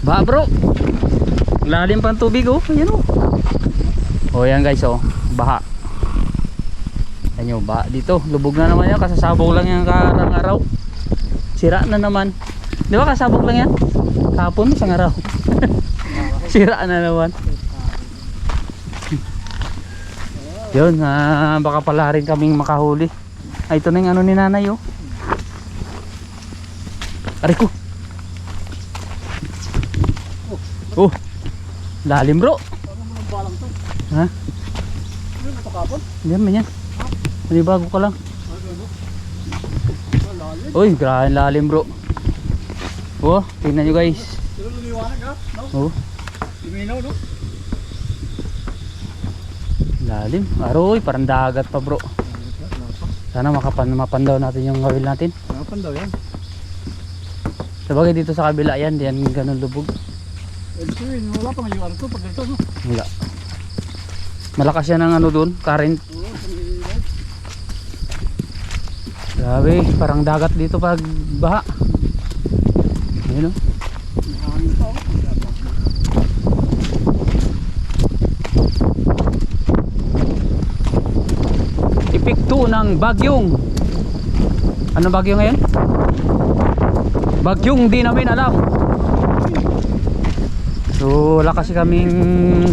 Baha bro. Lalim pa ang tubig oh. Ayan oh. Oh yan guys oh. Baha. Ayan yung baha dito. Lubog na naman yan. Kasasabog lang yan karang araw. Sira na naman. Di ba kasabog lang yan? Kahapon isang araw. Sira na naman. Yun, baka pala rin kaming makahuli. Ay, ito na yung ano ni nanay oh. Aray ko. Oh, lalim bro. Ha? Hindi man yan. Manibago ka lang. Uy, grabe lalim bro. Oh, tingnan nyo guys. Oh. Lalim. Aroy, parang dagat pa bro. Sana mapandaw natin yung kawil natin. Mapandaw yan. Sabagay dito sa kabila yan, diyan ganun lubog. Wala pa ngayon ano to pag dito no? Wala. Malakas yan ang ano doon, current. Grabe, parang dagat dito pag baha. Ayun oh. Epekto ng bagyong. Ano bagyo ngayon? Bagyong di namin alam. So wala kasi kaming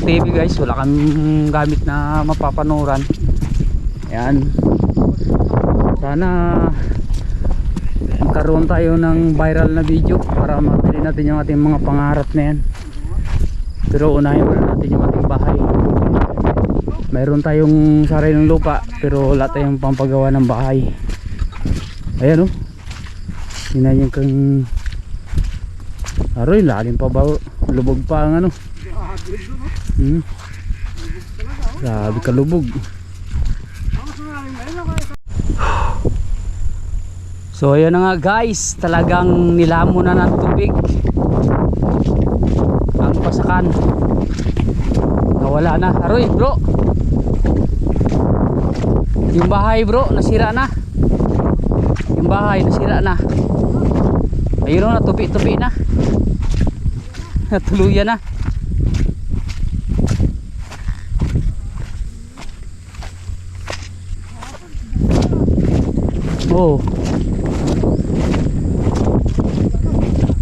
TV guys. Wala kaming gamit na mapapanuran. Ayan. Sana magkaroon tayo ng viral na video para mabili natin yung ating mga pangarap na yan. Pero unahin muna natin yung ating bahay. Mayroon tayong sariling lupa pero wala tayong pampagawa ng bahay. Ayan o. Tingnan yung kang aroy, lalim pa ba? Lubog pa ang ano. Grabe ka lubog. So ayan na nga guys, talagang nilamo na ng tubig ang pasakan. Nawala na. Aroy bro, yung bahay bro nasira na. Yung bahay nasira na. Ayun na, tupi-tupi na. Natuluyan na. Oh.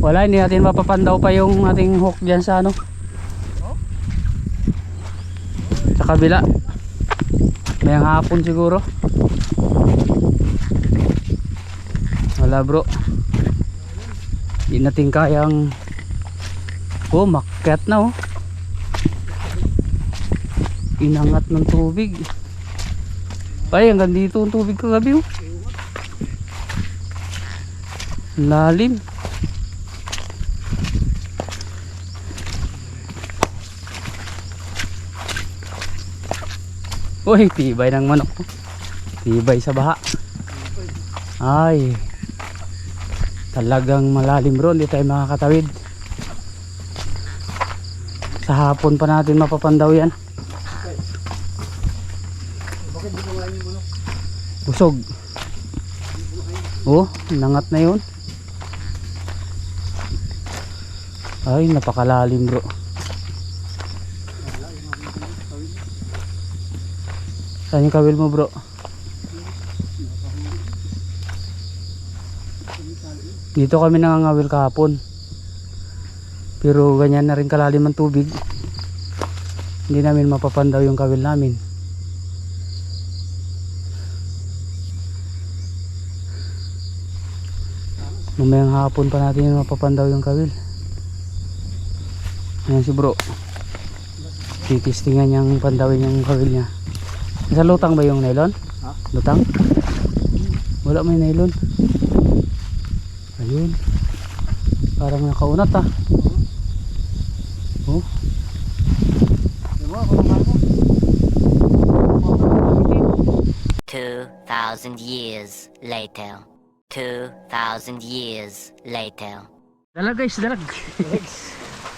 Wala, hindi natin mapapandaw pa yung ating hook dyan sa ano, sa kabila. Mayang hapon siguro. Wala bro. Hindi natin kayang. Oh, makyat na oh. Inangat ng tubig. Ay, hanggang dito ang tubig kagabi oh. Lalim. Uy, tibay ng manok. Tibay sa baha. Ay, talagang malalim bro. Hindi tayo makakatawid. Sa hapon pa natin mapapandaw yan. Busog. Oh, nangat na yun. Ay, napakalalim bro. Saan yung kawil mo bro? Dito kami nangangawil kahapon. Pero ganyan na rin kalalim ang tubig. Hindi namin mapapandaw yung kawil namin. Mamayang hapon pa natin yung mapapandaw yung kawil. Ayan si bro. Titistingan niyang pandawin yung kawil niya. Sa lutang ba yung nylon? Ha? Lutang? Wala may nylon. Ayun. Parang nakaunat ah. Oh. 2,000 years later. 2,000 years later. Dalag guys, dalag.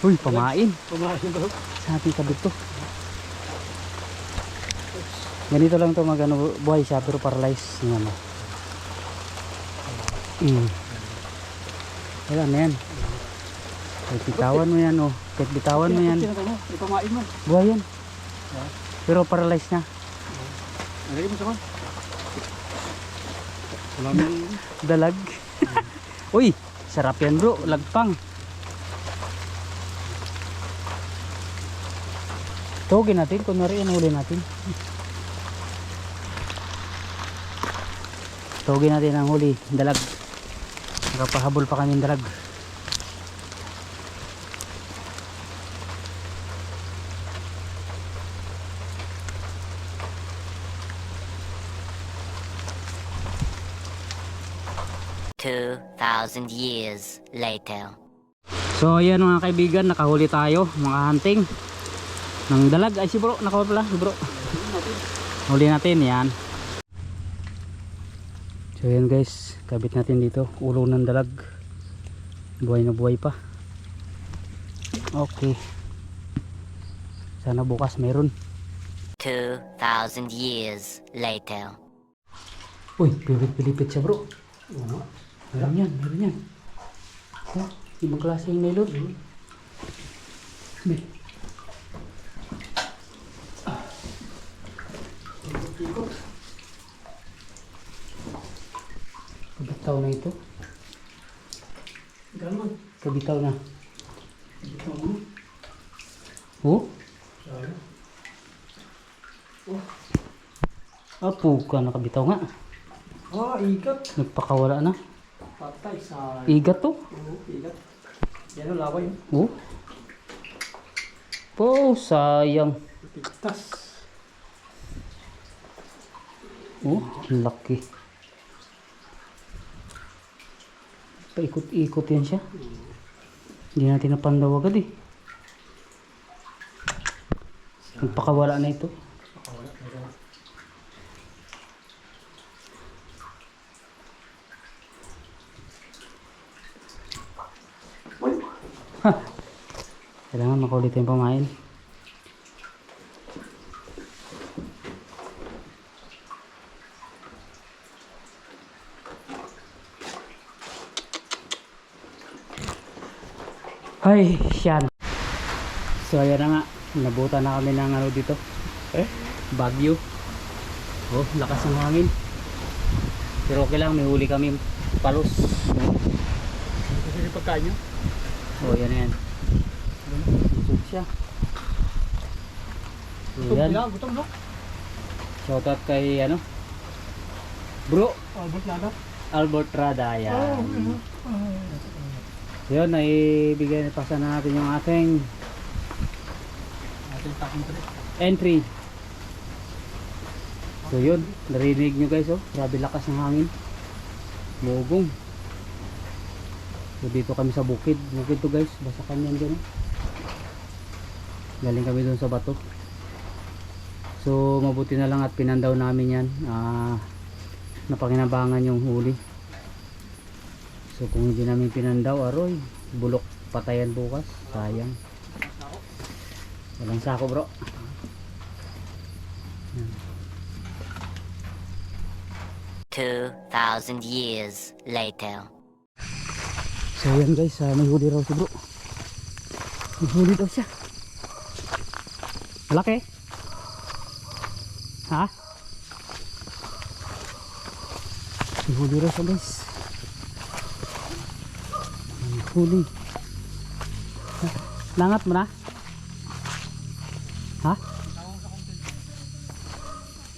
Uy, pamain. Pumahin bro. Sa ating kabit to. Ganito lang to magano buhay siya pero paralyzed ng ano. Wala na yan. Kahit bitawan mo yan oh. Kahit bitawan mo yan. Ipamain mo. Buhay yan. Pero paralyzed na. Lagay mo sa kan. Maraming Dalag. Uy, sarap yan bro. Lagpang. Tawagin natin. Kunwari yan huli natin. Tawagin natin ang huli. Dalag. Nakapahabol pa kami ng dalag. Two 2,000 years later. So ayan mga kaibigan, nakahuli tayo mga hunting ng dalag. Ay si bro, nakahuli pala si bro. Huli natin yan. So ayan guys, kabit natin dito ulo ng dalag. Buhay na buhay pa. Okay, sana bukas meron. 2,000 years later. Uy, pilipit siya bro. Meron yan. Oh, ibang klase yung nylon. May. Kabitaw na ito. ganon. Kabitaw na. Ito mo. Oh? Sabi. Apo ka, nakabitaw nga. Igat. Nagpakawala na. Patay sa... Igat to. Igat. Yan o, laway. Oh. Po, sayang. Pigtas. Oh, laki. Paikot-ikot yan siya. Hindi natin napandaw agad eh. Nagpakawala na ito. Ha! Kailangan makulit yung pamain. Ay, yan. So ayan na nga, nabutan na kami ng ano dito. Bagyo. Oh, lakas ng hangin. Pero okay lang, may huli kami palos. Kasi yung pagkain nyo. Oh, yan na yan. Busog siya. So, Gutom yan. sila, gutom no? Shoutout kay ano? Bro, Albert Lada. Albert Rada. Yan. So yun, naibigay na pasan na natin yung ating Ating taking trip. entry. So yun, narinig nyo guys oh, grabe lakas ng hangin. Mugong. So dito kami sa bukid to guys, basta kanyan dyan oh. Galing kami dun sa bato. So mabuti na lang at pinandaw namin yan. Napakinabangan yung huli. So kung hindi namin pinandaw, aroy, bulok patayan bukas, sayang. Walang sako bro. Yan. 2,000 years later. So yan guys, may huli raw si bro. May huli daw siya. Malaki. Ha? May huli raw siya guys. May huli. Langat mo na? Ha?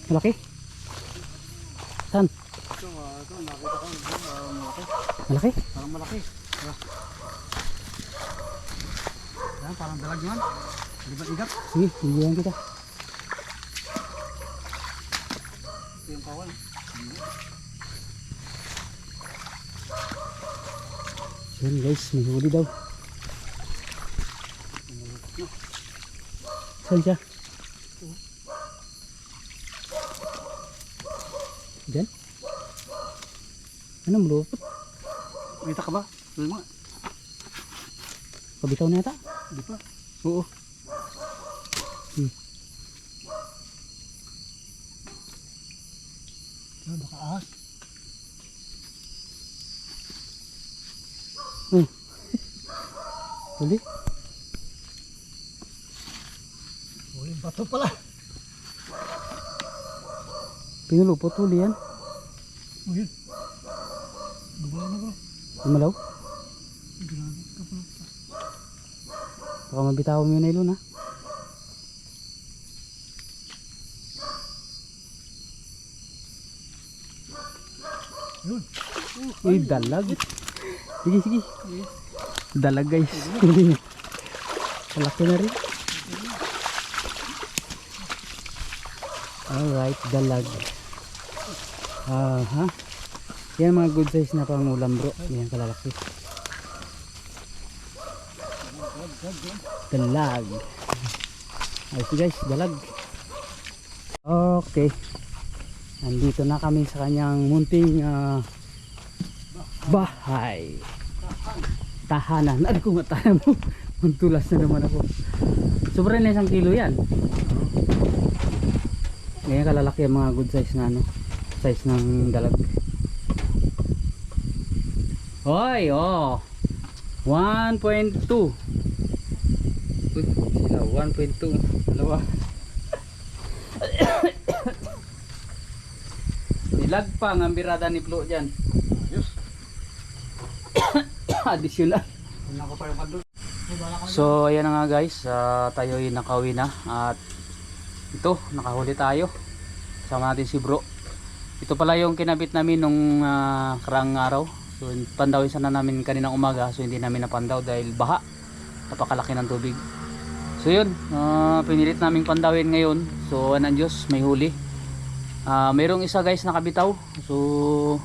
Malaki? Saan? Ito, nakita ko. Malaki. Malaki? Parang malaki. Yan, parang dalag naman. Di ba igat? Sige, bigyan kita. Ito yung kawan. Yan guys, may huli daw. Saan siya? Diyan? Ano, malupot? Kita ka ba? Doon mga. Kabitaw na yata? Di pa. Oo. Baka ahas. Huli? Uling bato pala. Pinulupot huli yan. Uy. Gumalaw na bro. Lumalaw? Grabe ka pala. Baka mabitawan mo yung nylon ha. Yun. Uy, dalag. Sige, sige. Dalag guys. Malaki na rin. Alright, dalag. Aha. Yan mga good size na pangulam bro. Yan kalalaki. Dalag. Ayos guys, dalag. Okay. Nandito na kami sa kanyang munting bahay. Tahanan. Ano kung tahanan mo? Mantulas na naman ako. Sobra na 1 kilo yan. Ngayon kalalaki ang mga good size na ano. Size ng dalag. Hoy, oh. 1.2. Uy, sila 1.2. Dalawa. Nilag pa ang birada ni Flo dyan. Yes. Additional. Hindi ako pa yung kandol. So ayan na nga guys, tayo'y nakauwi na at ito, nakahuli tayo. Kasama natin si bro. Ito pala yung kinabit namin nung karang araw. So pandawin sana namin kaninang umaga, so hindi namin napandaw dahil baha. Napakalaki ng tubig. So yun, pinilit namin pandawin ngayon. So anong Diyos, may huli. Mayroong isa guys nakabitaw. So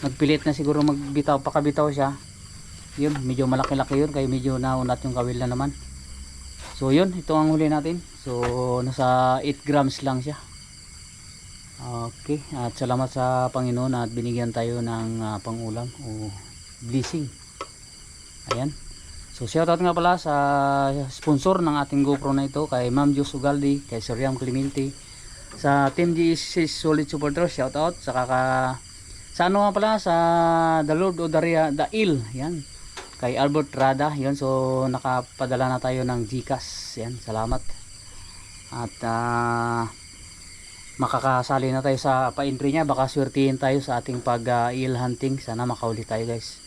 nagpilit na siguro magbitaw, pakabitaw siya. Yun, medyo malaki-laki yun, kaya medyo naunat yung kawil na naman. So yun, ito ang huli natin. So nasa 8 grams lang siya. Okay, at salamat sa Panginoon at binigyan tayo ng pangulam o blessing. Ayan. So shoutout nga pala sa sponsor ng ating GoPro na ito, kay Ma'am Jus Ugaldi, kay Sir Riam Clemente, sa Team GSC Solid Supporters, shoutout. Saka sa ano nga pala, sa The Lord of the Il, yan, kay Albert Rada, yan. So nakapadala na tayo ng GCash, yan, salamat. At makakasali na tayo sa pa-entry niya, baka swertihin tayo sa ating pag-eel hunting. Sana makauli tayo guys.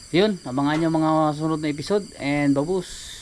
Yun, abangan nyo mga sunod na episode and babus.